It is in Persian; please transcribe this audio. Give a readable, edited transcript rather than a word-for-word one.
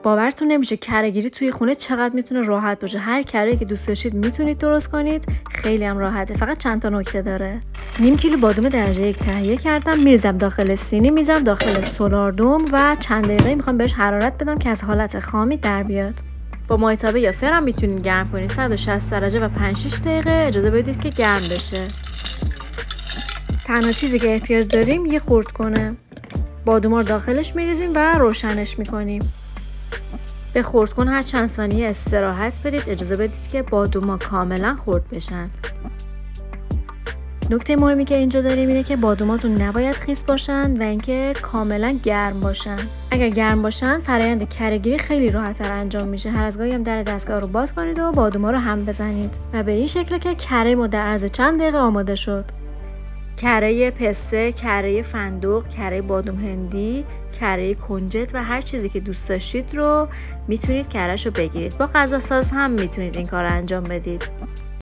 باورتون نمیشه کره‌گیری توی خونه چقدر میتونه راحت باشه. هر کره‌ای که دوست داشتید میتونید درست کنید. خیلی هم راحته. فقط چند تا نکته داره. نیم کیلو بادام درجه 1 تهیه کردم. میریزم داخل سینی، میذارم داخل سولاردوم و چند دقیقه میخوام بهش حرارت بدم که از حالت خامی در بیاد. با مایتابه یا فرم میتونید گرم کنید. 160 درجه و 5-6 دقیقه اجازه بدید که گرم بشه. تنها چیزی که احتیاج داریم یه خرد کنه. بادوما رو داخلش میریزیم و روشنش میکنیم. به خرد کن هر چند ثانیه استراحت بدید. اجازه بدید که بادوما کاملا خرد بشن. نکته مهمی که اینجا داریم اینه که بادوماتون نباید خیس باشن و اینکه کاملا گرم باشن. اگر گرم باشن فرآیند کره‌گیری خیلی راحت‌تر انجام میشه. هر از گاهی هم در دستگاه رو باز کنید و بادوما رو هم بزنید و به این شکل که کره ما در عرض چند دقیقه آماده شد. کره پسته، کره فندق، کره بادام هندی، کره کنجد و هر چیزی که دوست داشتید رو میتونید کره‌شو بگیرید. با غذا ساز هم میتونید این کار رو انجام بدید.